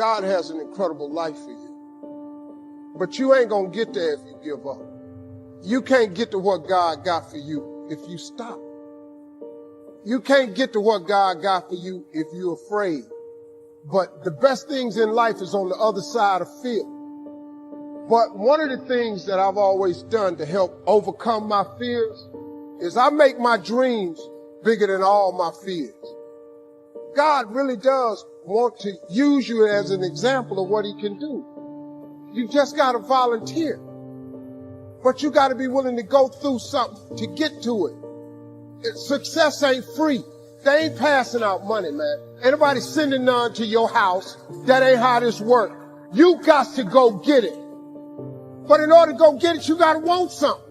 God has an incredible life for you. But you ain't gonna get there if you give up. You can't get to what God got for you if you stop. You can't get to what God got for you if you're afraid. But the best things in life is on the other side of fear. But one of the things that I've always done to help overcome my fears is I make my dreams bigger than all my fears. God really does want to use you as an example of what he can do. You just got to volunteer. But you got to be willing to go through something to get to it. Success ain't free. They ain't passing out money, man. Ain't nobody sending none to your house. That ain't how this works. You got to go get it. But in order to go get it, you got to want something.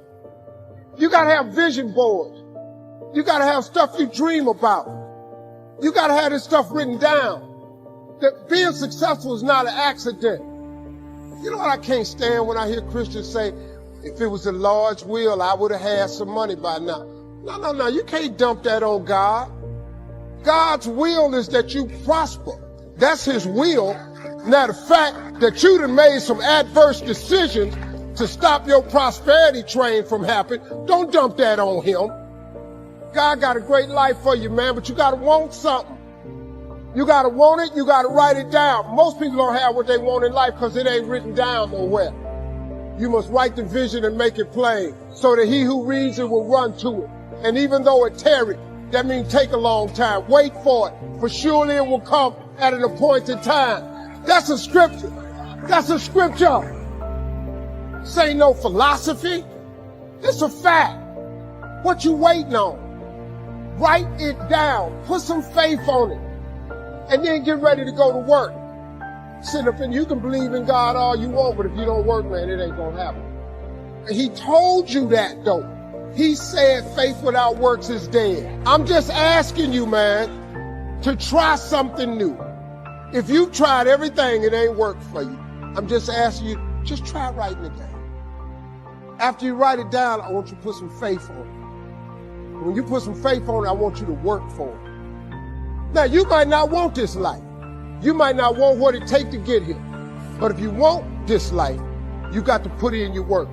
You got to have vision boards. You got to have stuff you dream about. You got to have this stuff written down. That being successful is not an accident. You know what I can't stand when I hear Christians say, if it was the Lord's will, I would have had some money by now. No. You can't dump that on God. God's will is that you prosper. That's his will. Now, the fact that you done made some adverse decisions to stop your prosperity train from happening, don't dump that on him. God got a great life for you, man, but you got to want something. You got to want it. You got to write it down. Most people don't have what they want in life because it ain't written down nowhere. You must write the vision and make it plain so that he who reads it will run to it. And even though it tarry, that means take a long time. Wait for it, for surely it will come at an appointed time. That's a scripture. That's a scripture. This ain't no philosophy. It's a fact. What you waiting on? Write it down. Put some faith on it. And then get ready to go to work. Sit up and you can believe in God all you want, but if you don't work, man, it ain't gonna happen. And he told you that, though. He said faith without works is dead. I'm just asking you, man, to try something new. If you've tried everything, it ain't worked for you. I'm just asking you, just try writing it down. After you write it down, I want you to put some faith on it. When you put some faith on it, I want you to work for it. Now, you might not want this life. You might not want what it takes to get here. But if you want this life, you got to put in your work.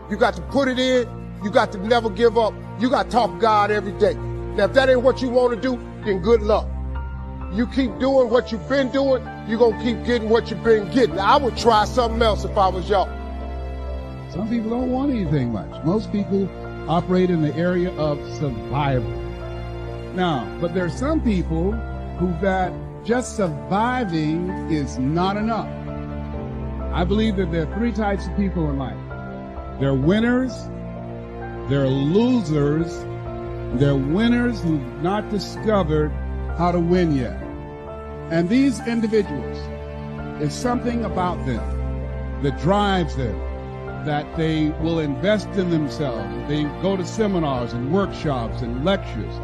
You got to put it in. You got to never give up. You got to talk to God every day. Now, if that ain't what you want to do, then good luck. You keep doing what you've been doing, you're going to keep getting what you've been getting. I would try something else if I was y'all. Some people don't want anything much. Most people operate in the area of survival. Now, but there are some people who that just surviving is not enough. I believe that there are three types of people in life. There are winners, there are losers, there are winners who've not discovered how to win yet. And these individuals, there's something about them that drives them, that they will invest in themselves. They go to seminars and workshops and lectures,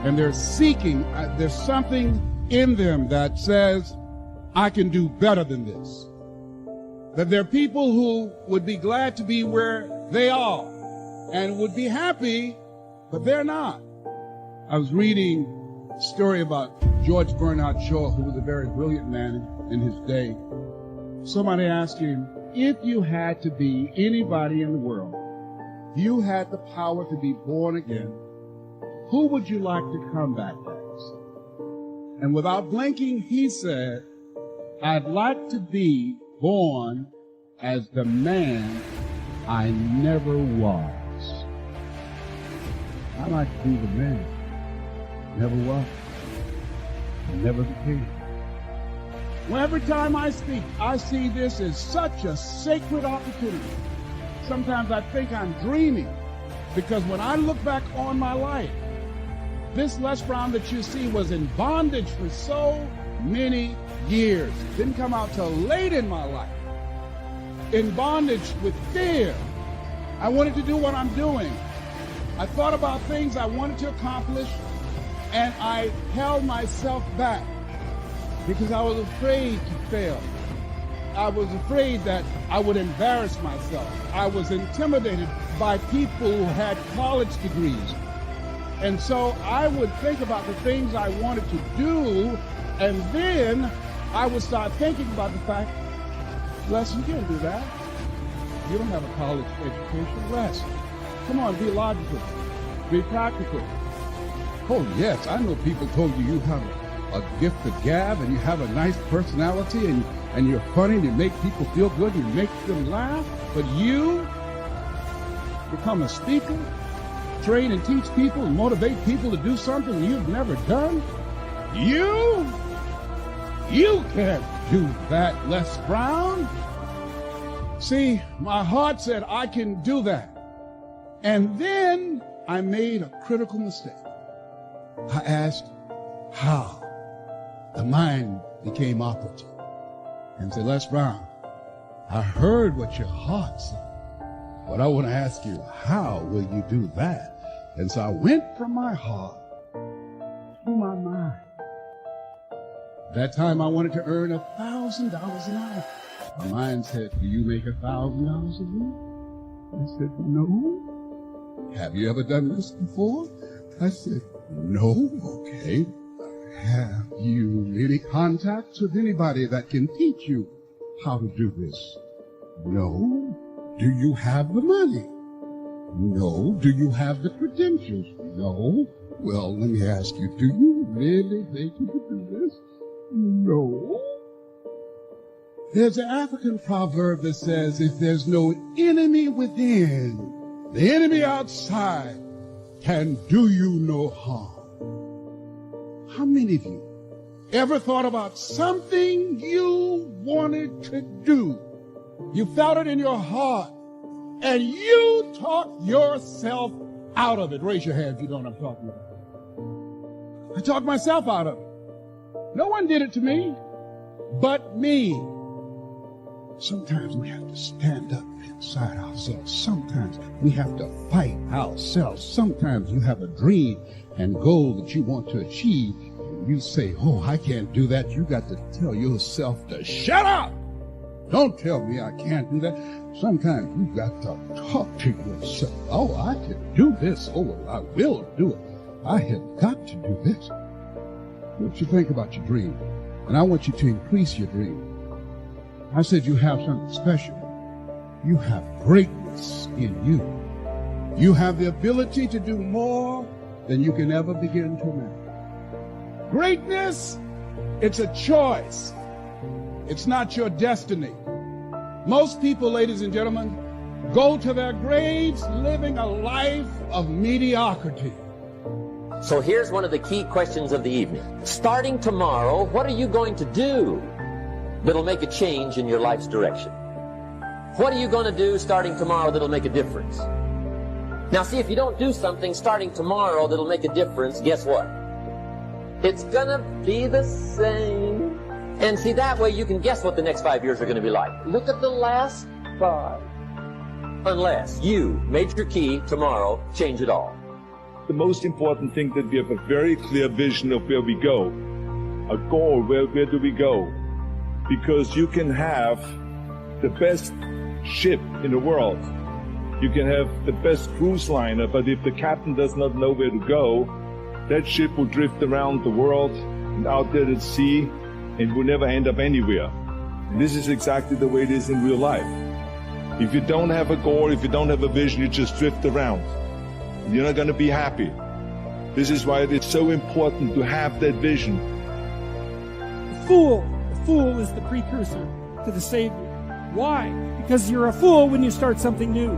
and they're seeking, there's something in them that says, I can do better than this. That there are people who would be glad to be where they are and would be happy, but they're not. I was reading a story about George Bernard Shaw, who was a very brilliant man in his day. Somebody asked him, if you had to be anybody in the world, you had the power to be born again, who would you like to come back as? And without blinking, he said, I'd like to be born as the man I never was. I like to be the man never was, and never became. Well, every time I speak, I see this as such a sacred opportunity. Sometimes I think I'm dreaming, because when I look back on my life, this Les Brown that you see was in bondage for so many years. Didn't come out till late in my life. In bondage with fear. I wanted to do what I'm doing. I thought about things I wanted to accomplish, and I held myself back because I was afraid to fail. I was afraid that I would embarrass myself. I was intimidated by people who had college degrees. And so I would think about the things I wanted to do, and then I would start thinking about the fact, Les, you can't do that. You don't have a college education. Les, come on, be logical. Be practical. Oh, yes, I know people told you have a gift of gab and you have a nice personality and you're funny and you make people feel good and you make them laugh. But you become a speaker, train and teach people and motivate people to do something you've never done? You can't do that, Les Brown. See, my heart said I can do that. And then I made a critical mistake. I asked how. The mind became operative and said, Les Brown, I heard what your heart said, but I want to ask you, how will you do that? And so I went from my heart to my mind. That time I wanted to earn $1,000 an hour. My mind said, do you make $1,000 a week? I said, no. Have you ever done this before? I said, no. Okay. Have you any contacts with anybody that can teach you how to do this? No. Do you have the money? No. Do you have the credentials? No. Well, let me ask you, do you really think you can do this? No. There's an African proverb that says, if there's no enemy within, the enemy outside can do you no harm. How many of you ever thought about something you wanted to do? You felt it in your heart, and you talked yourself out of it. Raise your hand if you know what I'm talking about. I talked myself out of it. No one did it to me but me. Sometimes we have to stand up inside ourselves. Sometimes we have to fight ourselves. Sometimes you have a dream and goal that you want to achieve. And you say, oh, I can't do that. You got to tell yourself to shut up. Don't tell me I can't do that. Sometimes you got to talk to yourself. Oh, I can do this. Oh, I will do it. I have got to do this. What you think about your dream? And I want you to increase your dream. I said you have something special. You have greatness in you. You have the ability to do more than you can ever begin to imagine. Greatness, it's a choice. It's not your destiny. Most people, ladies and gentlemen, go to their graves living a life of mediocrity. So here's one of the key questions of the evening. Starting tomorrow, what are you going to do that'll make a change in your life's direction? What are you going to do starting tomorrow that'll make a difference? Now see, if you don't do something starting tomorrow that'll make a difference, guess what? It's gonna be the same. And see, that way you can guess what the next 5 years are going to be like. Look at the last 5. Unless you, major key, tomorrow, change it all. The most important thing that we have a very clear vision of where we go. A goal, where do we go? Because you can have the best ship in the world. You can have the best cruise liner, but if the captain does not know where to go, that ship will drift around the world and out there at sea and will never end up anywhere. And this is exactly the way it is in real life. If you don't have a goal, if you don't have a vision, you just drift around. You're not going to be happy. This is why it is so important to have that vision. The fool is the precursor to the Savior. Why? Because you're a fool when you start something new.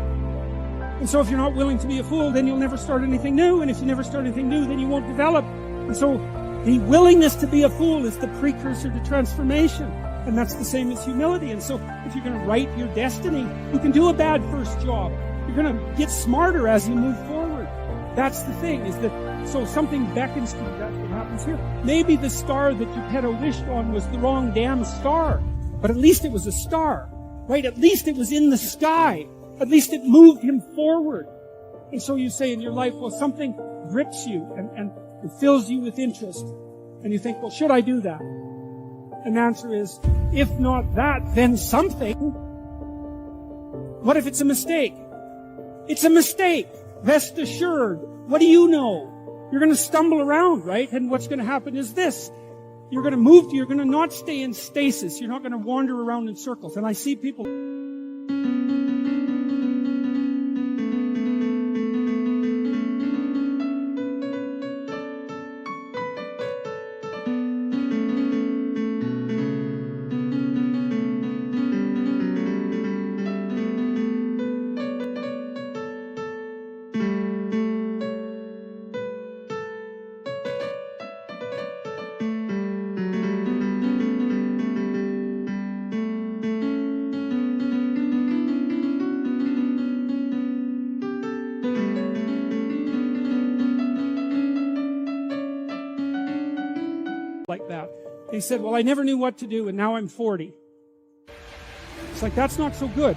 And so if you're not willing to be a fool, then you'll never start anything new. And if you never start anything new, then you won't develop. And so the willingness to be a fool is the precursor to transformation. And that's the same as humility. And so if you're going to write your destiny, you can do a bad first job. You're going to get smarter as you move forward. That's the thing, is that, so something beckons to you. That's what happens here. Maybe the star that Geppetto wished on was the wrong damn star. But at least it was a star, right? At least it was in the sky. At least it moved him forward. And so you say in your life, well, something grips you and it fills you with interest. And you think, well, should I do that? And the answer is, if not that, then something. What if it's a mistake? It's a mistake. Rest assured. What do you know? You're going to stumble around, right? And what's going to happen is this. You're going to move, you're going to not stay in stasis. You're not going to wander around in circles. And I see people like that. They said, well, I never knew what to do, and now I'm 40. It's like, that's not so good.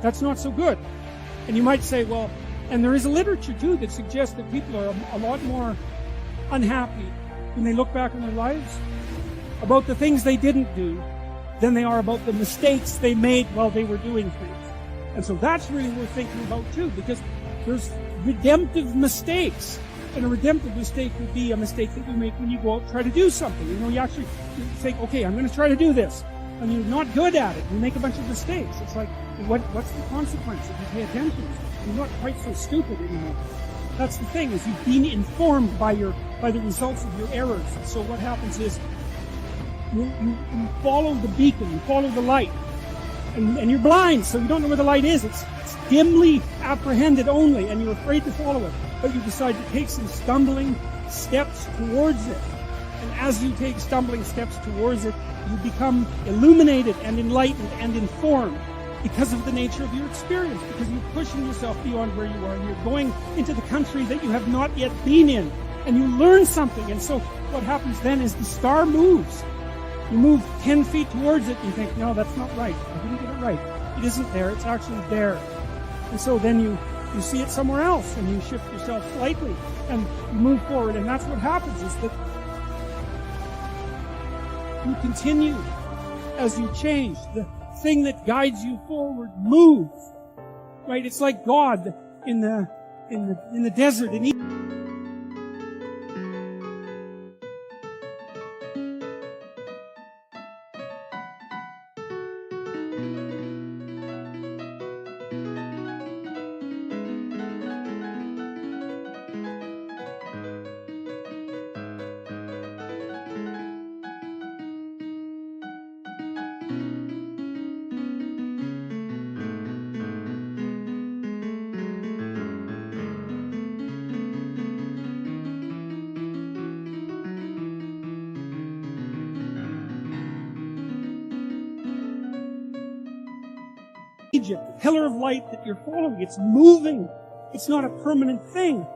That's not so good. And you might say, well, and there is a literature, too, that suggests that people are a lot more unhappy when they look back on their lives about the things they didn't do than they are about the mistakes they made while they were doing things. And so that's really worth thinking about, too, because there's redemptive mistakes. And a redemptive mistake would be a mistake that you make when you go out and try to do something. You know, you think, okay, I'm going to try to do this. And you're not good at it. You make a bunch of mistakes. It's like, what's the consequence if you pay attention? You're not quite so stupid anymore. That's the thing, is you've been informed by the results of your errors. So what happens is you follow the beacon, you follow the light. And you're blind, so you don't know where the light is. It's dimly apprehended only, and you're afraid to follow it. But you decide to take some stumbling steps towards it. And as you take stumbling steps towards it, you become illuminated and enlightened and informed because of the nature of your experience, because you're pushing yourself beyond where you are, and you're going into the country that you have not yet been in, and you learn something. And so what happens then is the star moves. You move 10 feet towards it, and you think, no, that's not right. I didn't get it right. It isn't there. It's actually there. And so then you see it somewhere else, and you shift yourself slightly, and you move forward. And that's what happens, is that you continue as you change. The thing that guides you forward moves. Right? It's like God in the desert in Egypt. The pillar of light that you're following, it's moving. It's not a permanent thing.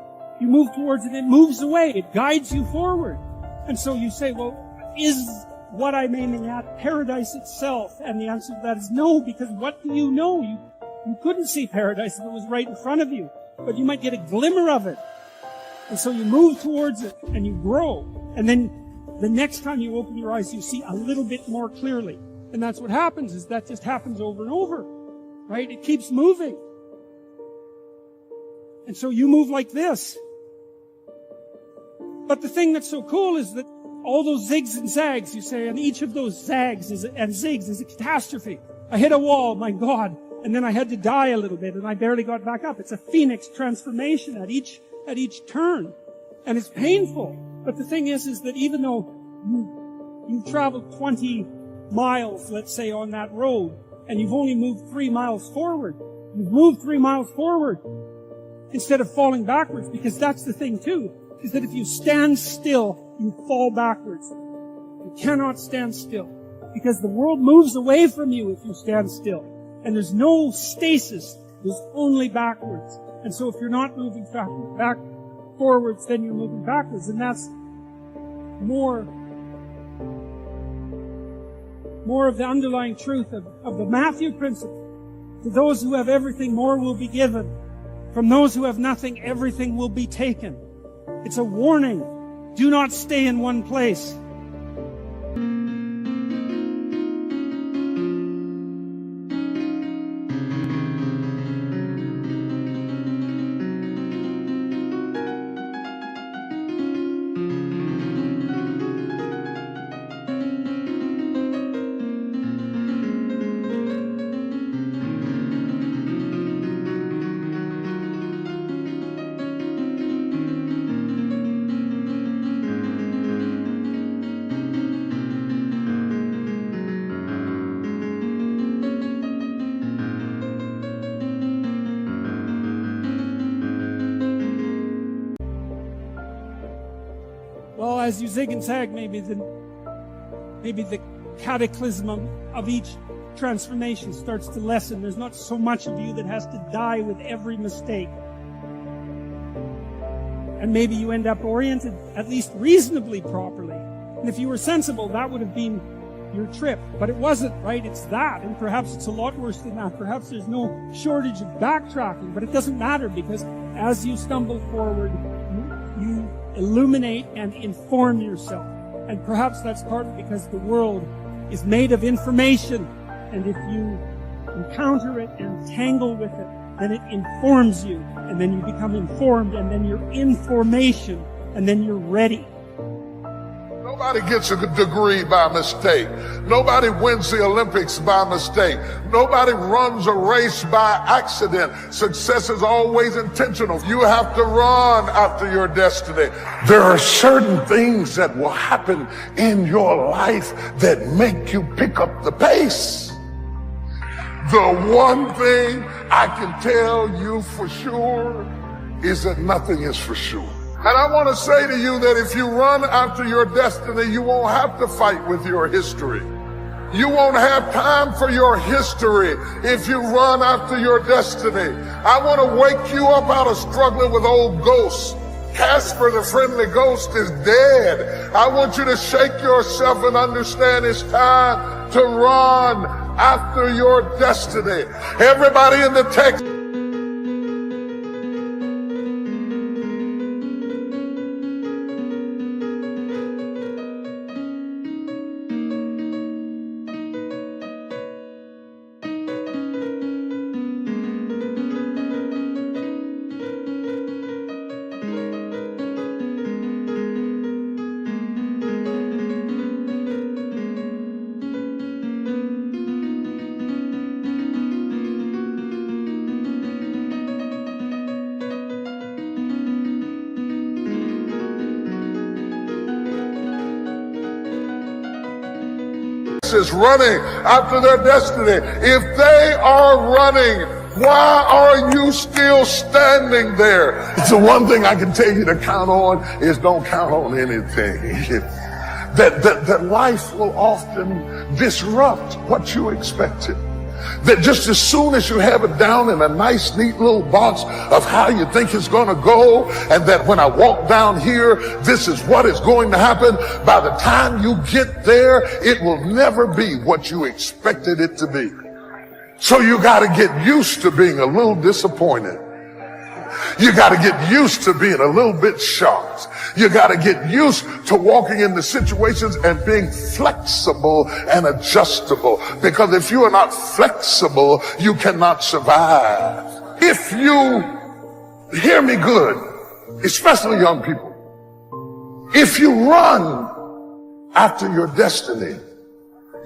You move towards it, it moves away. It guides you forward. And so you say, well, is what I'm aiming at paradise itself? And the answer to that is no, because what do you know? You couldn't see paradise if it was right in front of you, but you might get a glimmer of it. And so you move towards it, and you grow. And then the next time you open your eyes, you see a little bit more clearly. And that's what happens, is that just happens over and over. Right? It keeps moving. And so you move like this. But the thing that's so cool is that all those zigs and zags, you say, and each of those zags and zigs is a catastrophe. I hit a wall, my God, and then I had to die a little bit, and I barely got back up. It's a phoenix transformation at each turn. And it's painful. But the thing is that even though you've traveled 20 miles, let's say, on that road, and you've only moved 3 miles forward. You've moved 3 miles forward instead of falling backwards, because that's the thing too, is that if you stand still, you fall backwards. You cannot stand still, because the world moves away from you if you stand still. And there's no stasis, there's only backwards. And so if you're not moving back forwards, then you're moving backwards. And that's more of the underlying truth of the Matthew principle. To those who have everything, more will be given. From those who have nothing, everything will be taken. It's a warning. Do not stay in one place. as you zig and zag, maybe the cataclysm of each transformation starts to lessen. There's not so much of you that has to die with every mistake. And maybe you end up oriented at least reasonably properly. And if you were sensible, that would have been your trip. But it wasn't, right? It's that. And perhaps it's a lot worse than that. Perhaps there's no shortage of backtracking. But it doesn't matter, because as you stumble forward, you illuminate and inform yourself. And perhaps that's partly because the world is made of information. And if you encounter it and tangle with it, then it informs you. And then you become informed. And then you're information. And then you're ready. Nobody gets a degree by mistake. Nobody wins the Olympics by mistake. Nobody runs a race by accident. Success is always intentional. You have to run after your destiny. There are certain things that will happen in your life that make you pick up the pace. The one thing I can tell you for sure is that nothing is for sure. And I want to say to you that if you run after your destiny, you won't have to fight with your history. You won't have time for your history if you run after your destiny. I want to wake you up out of struggling with old ghosts. Casper, the friendly ghost, is dead. I want you to shake yourself and understand it's time to run after your destiny. Everybody in the text. Is running after their destiny. If they are running, why are you still standing there? It's the one thing I can tell you to count on is don't count on anything. that life will often disrupt what you expected. That just as soon as you have it down in a nice, neat little box of how you think it's going to go, and that when I walk down here, this is what is going to happen, by the time you get there, it will never be what you expected it to be. So you got to get used to being a little disappointed. You got to get used to being a little bit shocked. You got to get used to walking into situations and being flexible and adjustable. Because if you are not flexible, you cannot survive. If you hear me good, especially young people, if you run after your destiny,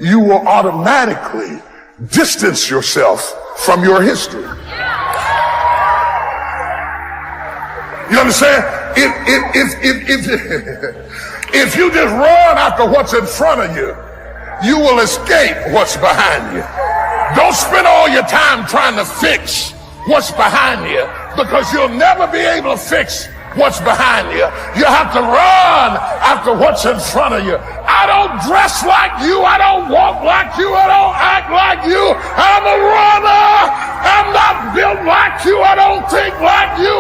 you will automatically distance yourself from your history. You understand? If you just run after what's in front of you, you will escape what's behind you. Don't spend all your time trying to fix what's behind you, because you'll never be able to fix what's behind you. You have to run after what's in front of you. I don't dress like you. I don't walk like you. I don't act like you. I'm a runner. I'm not built like you. I don't think like you.